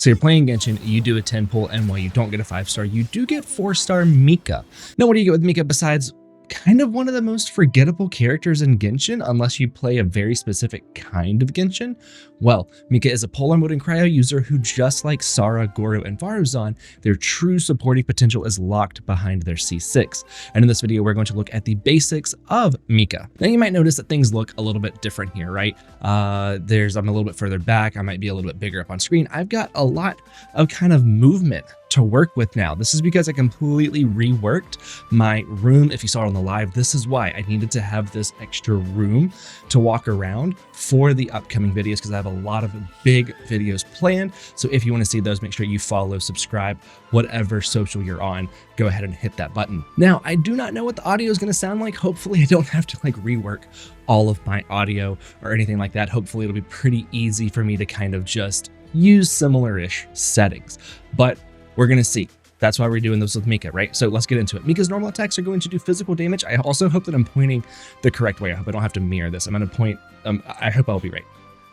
So you're playing Genshin, you do a 10 pull, and while you don't get a 5-star, you do get 4-star Mika. Now, what do you get with Mika besides kind of one of the most forgettable characters in Genshin, unless you play a very specific kind of Genshin? Well, Mika is a Polar Mode and Cryo user who, just like Sara, Goro, and Varuzan, their true supporting potential is locked behind their C6. And in this video, we're going to look at the basics of Mika. Now, you might notice that things look a little bit different here, right? I'm a little bit further back. I might be a little bit bigger up on screen. I've got a lot of kind of movement to work with now. This is because I completely reworked my room. If you saw it on the live, this is why I needed to have this extra room to walk around for the upcoming videos, because I have a lot of big videos planned. So if you want to see those, make sure you follow, subscribe, whatever social you're on, go ahead and hit that button. Now, I do not know what the audio is going to sound like. Hopefully I don't have to rework all of my audio or anything like that. Hopefully it'll be pretty easy for me to kind of just use similar-ish settings, but we're going to see. That's why we're doing this with Mika, right? So let's get into it. Mika's normal attacks are going to do physical damage. I also hope that I'm pointing the correct way. I hope I don't have to mirror this. I'm going to point, I hope I'll be right.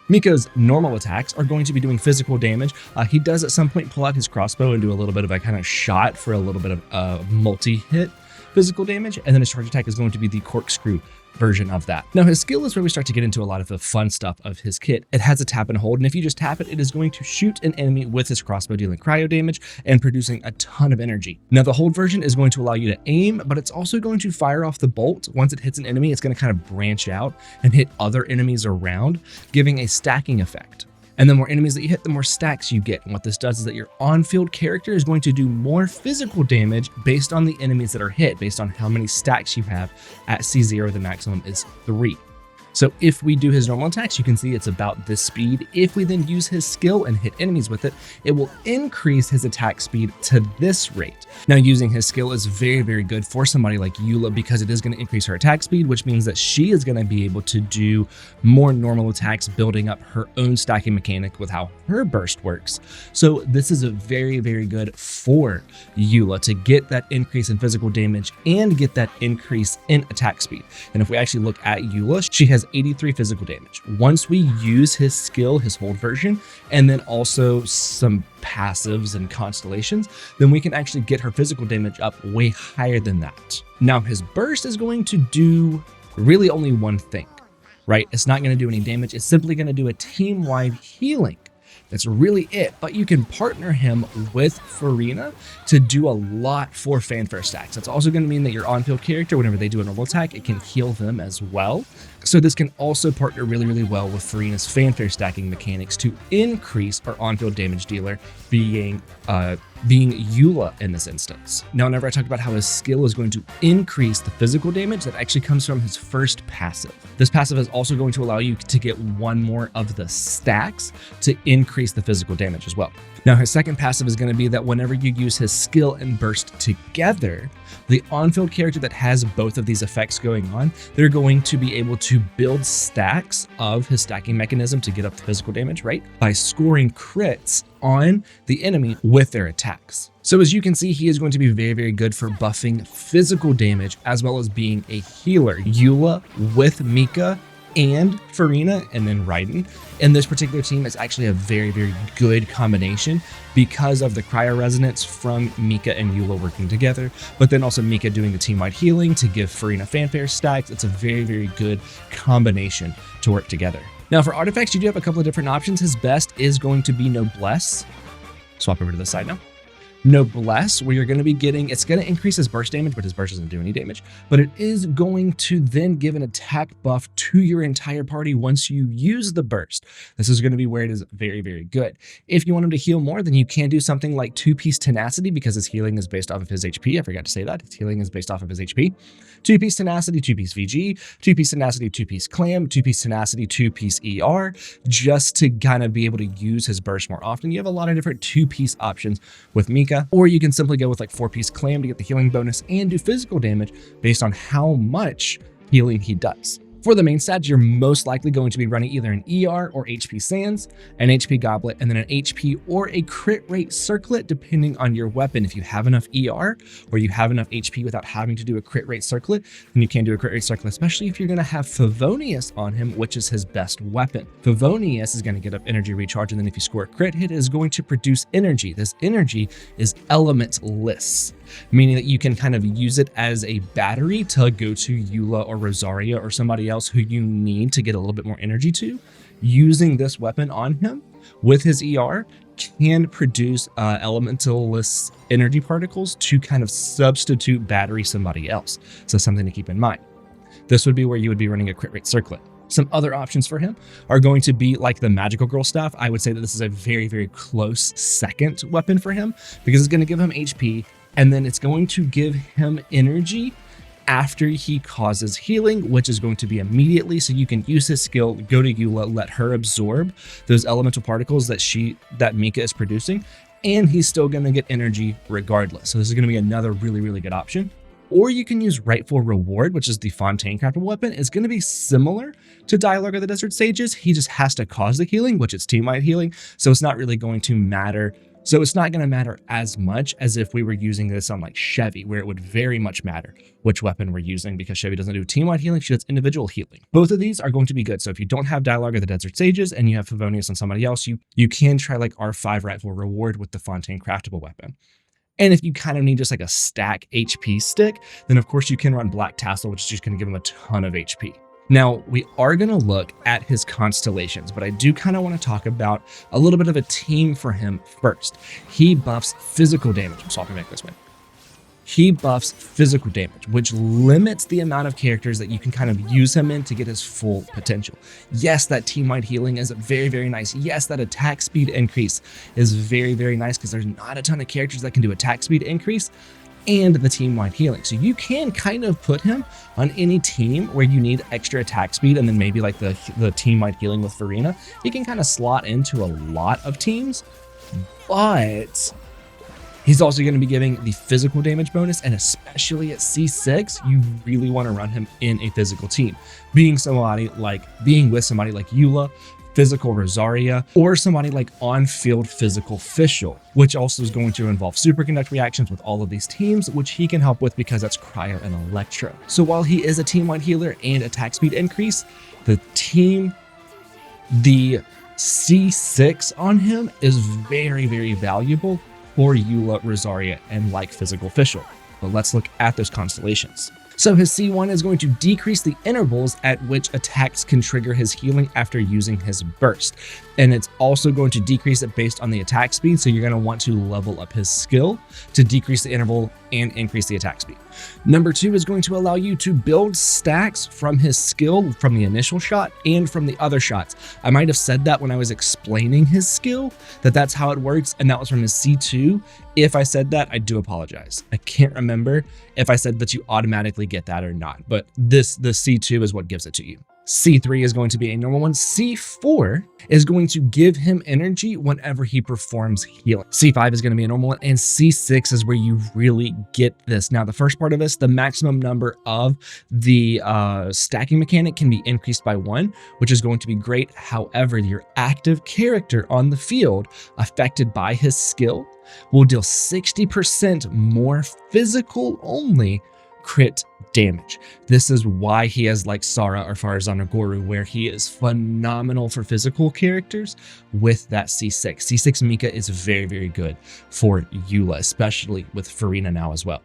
Mika's normal attacks are going to be doing physical damage. He does at some point pull out his crossbow and do a little bit of a kind of shot for a little bit of multi-hit physical damage. And then his charge attack is going to be the corkscrew version of that. Now, his skill is where we start to get into a lot of the fun stuff of his kit. It has a tap and hold, and if you just tap it, it is going to shoot an enemy with his crossbow, dealing cryo damage and producing a ton of energy. Now, the hold version is going to allow you to aim, but it's also going to fire off the bolt. Once it hits an enemy, it's going to kind of branch out and hit other enemies around, giving a stacking effect. And the more enemies that you hit, the more stacks you get. And what this does is that your on-field character is going to do more physical damage based on the enemies that are hit, based on how many stacks you have. At C0, the maximum is 3. So if we do his normal attacks, you can see it's about this speed. If we then use his skill and hit enemies with it, it will increase his attack speed to this rate. Now, using his skill is very, very good for somebody like Eula, because it is going to increase her attack speed, which means that she is going to be able to do more normal attacks, building up her own stacking mechanic with how her burst works. So this is a very, very good for Eula to get that increase in physical damage and get that increase in attack speed. And if we actually look at Eula, she has 83 physical damage. Once we use his skill, his hold version, and then also some passives and constellations, then we can actually get her physical damage up way higher than that. Now, his burst is going to do really only one thing, right? It's not going to do any damage. It's simply going to do a team-wide healing. That's really it, but you can partner him with Furina to do a lot for fanfare stacks. That's also going to mean that your on-field character, whenever they do a normal attack, it can heal them as well. So this can also partner really, really well with Furina's fanfare stacking mechanics to increase our on-field damage dealer, being Eula in this instance. Now, whenever I talked about how his skill is going to increase the physical damage, that actually comes from his first passive. This passive is also going to allow you to get one more of the stacks to increase the physical damage as well. Now, his second passive is going to be that whenever you use his skill and burst together, the on-field character that has both of these effects going on, they're going to be able to build stacks of his stacking mechanism to get up the physical damage, right? By scoring crits on the enemy with their attacks. So as you can see, he is going to be very, very good for buffing physical damage as well as being a healer. Eula with Mika and Furina and then Raiden in this particular team is actually a very, very good combination because of the cryo resonance from Mika and Eula working together, but then also Mika doing the team-wide healing to give Furina fanfare stacks. It's a very, very good combination to work together. Now, for artifacts, you do have a couple of different options. His best is going to be Noblesse. Swap over to the side now. Noblesse, where you're going to be getting, it's going to increase his burst damage, but his burst doesn't do any damage, but it is going to then give an attack buff to your entire party once you use the burst. This is going to be where it is very, very good. If you want him to heal more, then you can do something like 2-piece tenacity, because his healing is based off of his HP. I forgot to say that. His healing is based off of his HP. 2-piece tenacity, 2-piece VG, 2-piece tenacity, 2-piece clam, 2-piece tenacity, 2-piece ER, just to kind of be able to use his burst more often. You have a lot of different 2-piece options with Mika. Or you can simply go with like 4-piece clam to get the healing bonus and do physical damage based on how much healing he does. For the main stats, you're most likely going to be running either an ER or HP Sands, an HP Goblet, and then an HP or a crit rate circlet, depending on your weapon. If you have enough ER or you have enough HP without having to do a crit rate circlet, then you can do a crit rate circlet, especially if you're going to have Favonius on him, which is his best weapon. Favonius is going to get up energy recharge, and then if you score a crit hit, it is going to produce energy. This energy is elementless, meaning that you can kind of use it as a battery to go to Eula or Rosaria or somebody else who you need to get a little bit more energy to. Using this weapon on him with his ER can produce elementless energy particles to kind of substitute battery somebody else. So something to keep in mind. This would be where you would be running a crit rate circlet. Some other options for him are going to be like the Magical Girl staff. I would say that this is a very, very close second weapon for him because it's going to give him HP, and then it's going to give him energy after he causes healing, which is going to be immediately. So you can use his skill, go to Eula, let her absorb those elemental particles that Mika is producing, and he's still going to get energy regardless. So this is going to be another really, really good option. Or you can use Rightful Reward, which is the Fontaine craftable weapon. It's going to be similar to Dialogue of the Desert Sages. He just has to cause the healing, which is team-wide healing. So it's not really going to matter. So it's not going to matter as much as if we were using this on like Chevy, where it would very much matter which weapon we're using, because Chevy doesn't do team-wide healing, she does individual healing. Both of these are going to be good. So if you don't have Dialogue of the Desert Sages and you have Favonius on somebody else, you can try like R5 Rightful Reward with the Fontaine craftable weapon. And if you kind of need just like a stack HP stick, then of course you can run Black Tassel, which is just going to give him a ton of HP. Now, we are going to look at his constellations, but I do kind of want to talk about a little bit of a team for him first. He buffs physical damage. I'm swapping back this way. He buffs physical damage, which limits the amount of characters that you can kind of use him in to get his full potential. Yes, that team-wide healing is very, very nice. Yes, that attack speed increase is very, very nice because there's not a ton of characters that can do attack speed increase and the team-wide healing. So you can kind of put him on any team where you need extra attack speed, and then maybe like the team-wide healing with Farina. He can kind of slot into a lot of teams, but he's also going to be giving the physical damage bonus, and especially at C6, you really want to run him in a physical team. Being with somebody like Eula, physical Rosaria, or somebody like on-field physical Fischl, which also is going to involve superconduct reactions with all of these teams, which he can help with because that's Cryo and Electro. So while he is a team-wide healer and attack speed increase, the C6 on him is very, very valuable for Eula, Rosaria, and like physical Fischl. But let's look at those constellations. So his C1 is going to decrease the intervals at which attacks can trigger his healing after using his burst. And it's also going to decrease it based on the attack speed. So you're going to want to level up his skill to decrease the interval and increase the attack speed. Number 2 is going to allow you to build stacks from his skill from the initial shot and from the other shots. I might have said that when I was explaining his skill, that's how it works. And that was from his C2. If I said that, I do apologize. I can't remember if I said that you automatically get that or not, but the C2 is what gives it to you. C3 is going to be a normal one. C4 is going to give him energy whenever he performs healing. C5 is going to be a normal one, and C6 is where you really get this. Now, the first part of this, the maximum number of the stacking mechanic can be increased by 1, which is going to be great. However, your active character on the field affected by his skill will deal 60% more physical only crit damage. This is why he has like Sara or Farazan or Goru, where he is phenomenal for physical characters with that C6. C6 Mika is very, very good for Eula, especially with Farina now as well.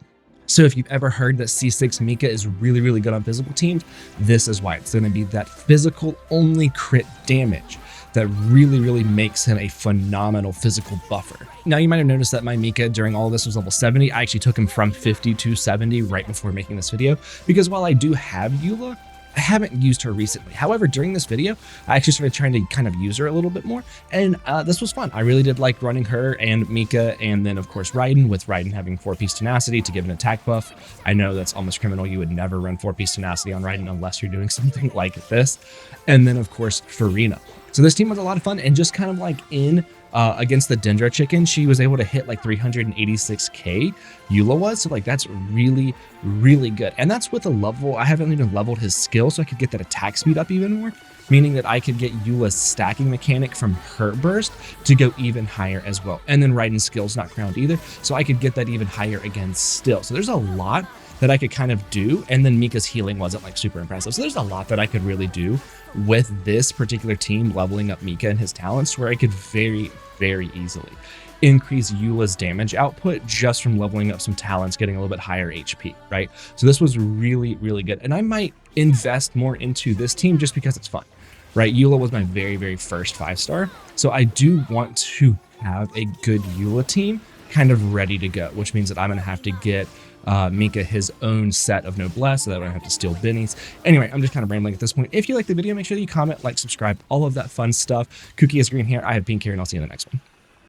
So if you've ever heard that C6 Mika is really, really good on physical teams, this is why. It's going to be that physical only crit damage that really, really makes him a phenomenal physical buffer. Now, you might have noticed that my Mika during all of this was level 70. I actually took him from 50 to 70 right before making this video, because while I do have Eula, I haven't used her recently. However, during this video, I actually started trying to kind of use her a little bit more, and this was fun. I really did like running her and Mika, and then of course Raiden, with Raiden having 4-piece tenacity to give an attack buff. I know that's almost criminal. You would never run 4-piece tenacity on Raiden unless you're doing something like this. And then of course Farina. So this team was a lot of fun, and just kind of like in against the Dendro chicken, she was able to hit like 386k. Eula was, so like that's really, really good. And that's with a level, I haven't even leveled his skill, so I could get that attack speed up even more, meaning that I could get Eula's stacking mechanic from her burst to go even higher as well. And then Raiden's skill's not crowned either, so I could get that even higher again still. So there's a lot that I could kind of do, and then Mika's healing wasn't like super impressive. So there's a lot that I could really do with this particular team leveling up Mika and his talents, where I could very, very easily increase Eula's damage output just from leveling up some talents, getting a little bit higher HP, right? So this was really, really good. And I might invest more into this team just because it's fun, right? Eula was my very, very first 5-star. So I do want to have a good Eula team kind of ready to go, which means that I'm going to have to get Mika his own set of noblesse so that I don't have to steal Benny's. Anyway, I'm just kind of rambling at this point. If you like the video, make sure that you comment, like, subscribe, all of that fun stuff. Kooky is green here. I have pink here, and I'll see you in the next one.